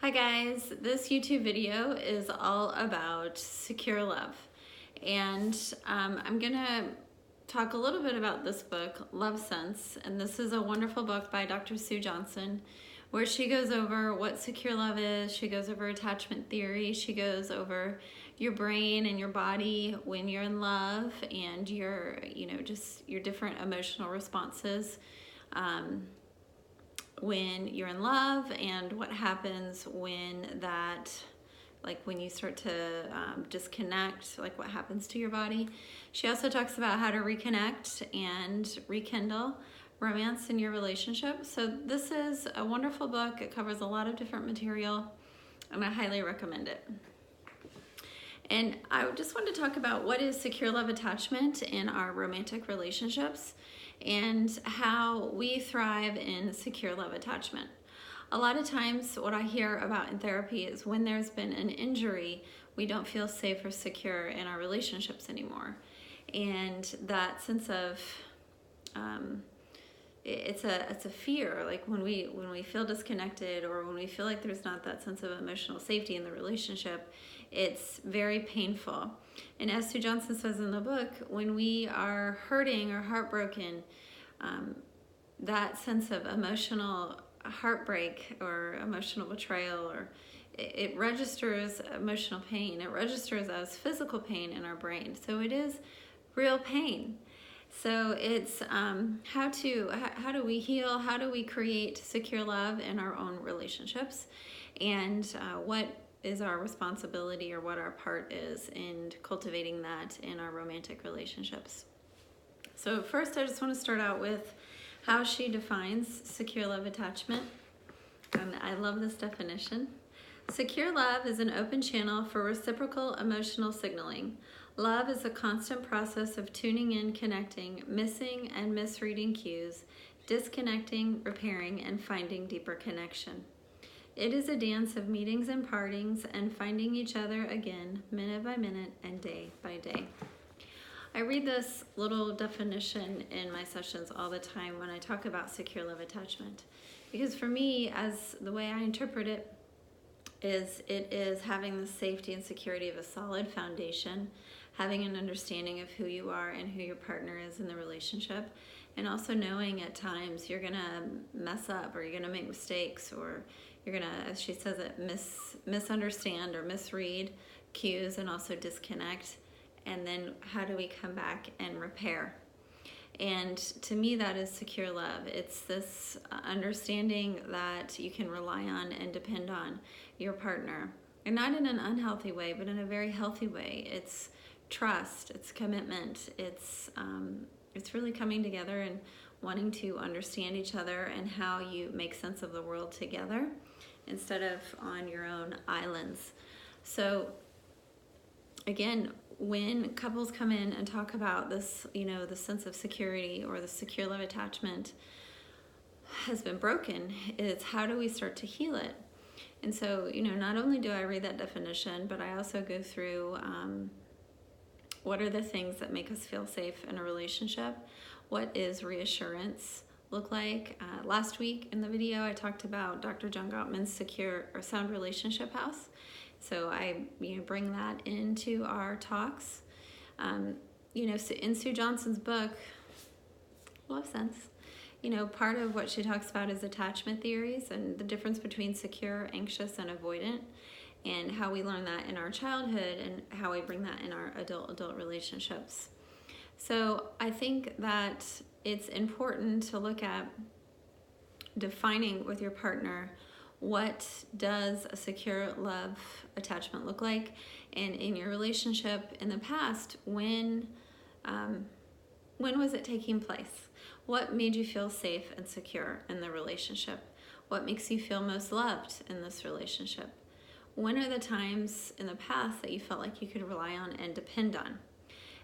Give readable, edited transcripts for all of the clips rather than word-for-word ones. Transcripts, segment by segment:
Hi guys, this YouTube video is all about secure love, and I'm gonna talk a little bit about this book, Love Sense, and this is a wonderful book by Dr. Sue Johnson where she goes over what secure love is, she goes over attachment theory, she goes over your brain and your body when you're in love and your, just your different emotional responses when you're in love and what happens when that, like when you start to disconnect, like what happens to your body. She also talks about how to reconnect and rekindle romance in your relationship. So this is a wonderful book. It covers a lot of different material and I highly recommend it. And I just want to talk about what is secure love attachment in our romantic relationships and how we thrive in secure love attachment. A lot of times what I hear about in therapy is when there's been an injury, we don't feel safe or secure in our relationships anymore. And that sense of, it's a fear, like when we feel disconnected or when we feel like there's not that sense of emotional safety in the relationship, it's very painful. And as Sue Johnson says in the book, when we are hurting or heartbroken, that sense of emotional heartbreak or emotional betrayal, or it registers emotional pain. It registers as physical pain in our brain. So it is real pain. So it's how do we heal? How do we create secure love in our own relationships? And what is our responsibility or what our part is in cultivating that in our romantic relationships? So first, I just want to start out with how she defines secure love attachment. I love this definition. Secure love is an open channel for reciprocal emotional signaling. Love is a constant process of tuning in, connecting, missing and misreading cues, disconnecting, repairing, and finding deeper connection. It is a dance of meetings and partings and finding each other again, minute by minute and day by day. I read this little definition in my sessions all the time when I talk about secure love attachment. Because for me, as the way I interpret it is having the safety and security of a solid foundation, having an understanding of who you are and who your partner is in the relationship, and also knowing at times you're gonna mess up or you're gonna make mistakes or you're gonna, as she says it, misunderstand or misread cues and also disconnect. And then how do we come back and repair? And to me, that is secure love. It's this understanding that you can rely on and depend on your partner. And not in an unhealthy way, but in a very healthy way. It's trust, it's commitment, it's really coming together and wanting to understand each other and how you make sense of the world together instead of on your own islands. So again, when couples come in and talk about this, the sense of security or the secure love attachment has been broken, it's how do we start to heal it? And so, not only do I read that definition, but I also go through what are the things that make us feel safe in a relationship? What is reassurance look like? Last week in the video, I talked about Dr. John Gottman's Secure or Sound Relationship House. So I bring that into our talks. So in Sue Johnson's book, Love Sense, part of what she talks about is attachment theories and the difference between secure, anxious, and avoidant, and how we learn that in our childhood and how we bring that in our adult relationships. So I think that it's important to look at defining with your partner what does a secure love attachment look like, and in your relationship in the past, when was it taking place? What made you feel safe and secure in the relationship? What makes you feel most loved in this relationship? When are the times in the past that you felt like you could rely on and depend on?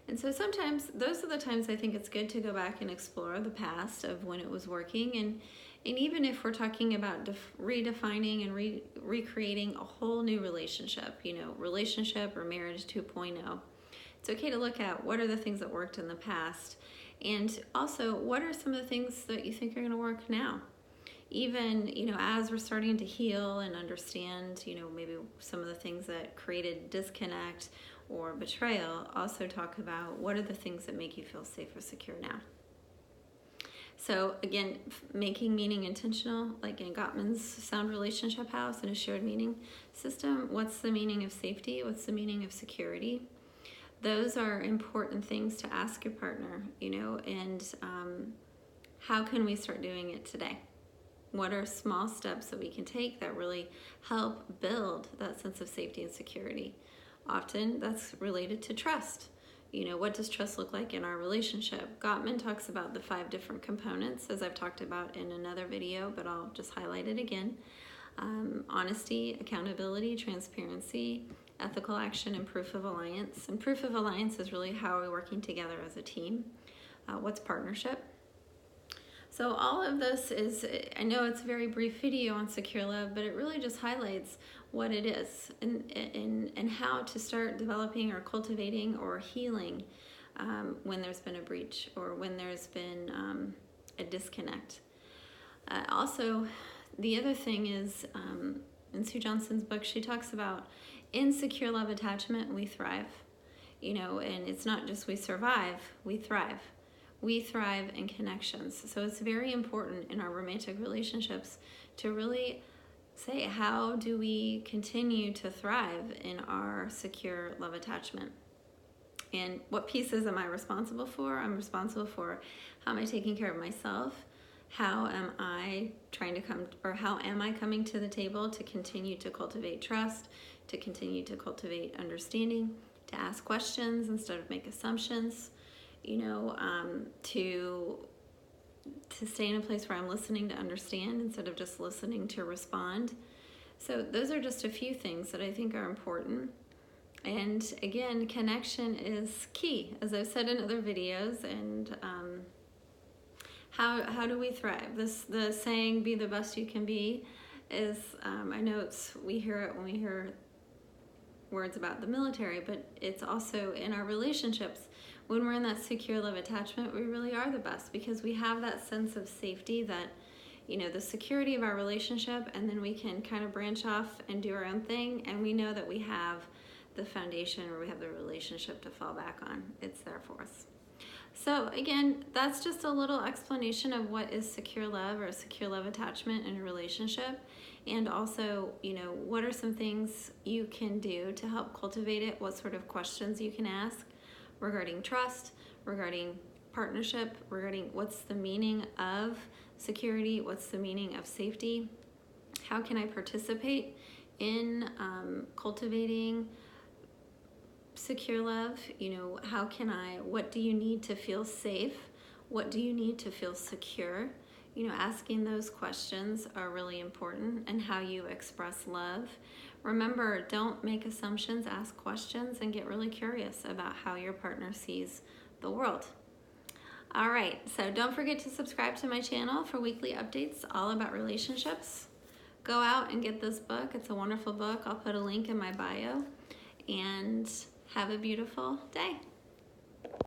And so sometimes those are the times I think it's good to go back and explore the past of when it was working. And even if we're talking about redefining and recreating a whole new relationship, relationship or marriage 2.0, it's okay to look at what are the things that worked in the past. And also, what are some of the things that you think are going to work now? even, as we're starting to heal and understand, maybe some of the things that created disconnect or betrayal, also talk about what are the things that make you feel safe or secure now. So again, making meaning intentional, like in Gottman's sound relationship house and a shared meaning system. What's the meaning of safety? What's the meaning of security? Those are important things to ask your partner, and how can we start doing it today? What are small steps that we can take that really help build that sense of safety and security? Often that's related to trust. What does trust look like in our relationship? Gottman talks about the 5 different components, as I've talked about in another video, but I'll just highlight it again. Honesty, accountability, transparency, ethical action, and proof of alliance. And proof of alliance is really how are we working together as a team? What's partnership? So all of this is, I know it's a very brief video on secure love, but it really just highlights what it is and how to start developing or cultivating or healing when there's been a breach or when there's been a disconnect. Also, the other thing is, in Sue Johnson's book, she talks about in secure love attachment, we thrive, and it's not just we survive, we thrive. We thrive in connections. So it's very important in our romantic relationships to really say, how do we continue to thrive in our secure love attachment? And what pieces am I responsible for? I'm responsible for how am I taking care of myself? How am I how am I coming to the table to continue to cultivate trust, to continue to cultivate understanding, to ask questions instead of make assumptions? To stay in a place where I'm listening to understand instead of just listening to respond. So those are just a few things that I think are important. And again, connection is key, as I've said in other videos. And how do we thrive? The saying, be the best you can be, is, I know we hear it when we hear words about the military, but it's also in our relationships. When we're in that secure love attachment, we really are the best because we have that sense of safety, that, the security of our relationship, and then we can kind of branch off and do our own thing, and we know that we have the foundation or we have the relationship to fall back on. It's there for us. So again, that's just a little explanation of what is secure love or secure love attachment in a relationship. And also, what are some things you can do to help cultivate it? What sort of questions you can ask regarding trust, regarding partnership, regarding what's the meaning of security, what's the meaning of safety, how can I participate in cultivating secure love? What do you need to feel safe? What do you need to feel secure? Asking those questions are really important, and how you express love. Remember, don't make assumptions, ask questions, and get really curious about how your partner sees the world. All right, so don't forget to subscribe to my channel for weekly updates all about relationships. Go out and get this book. It's a wonderful book. I'll put a link in my bio, and have a beautiful day.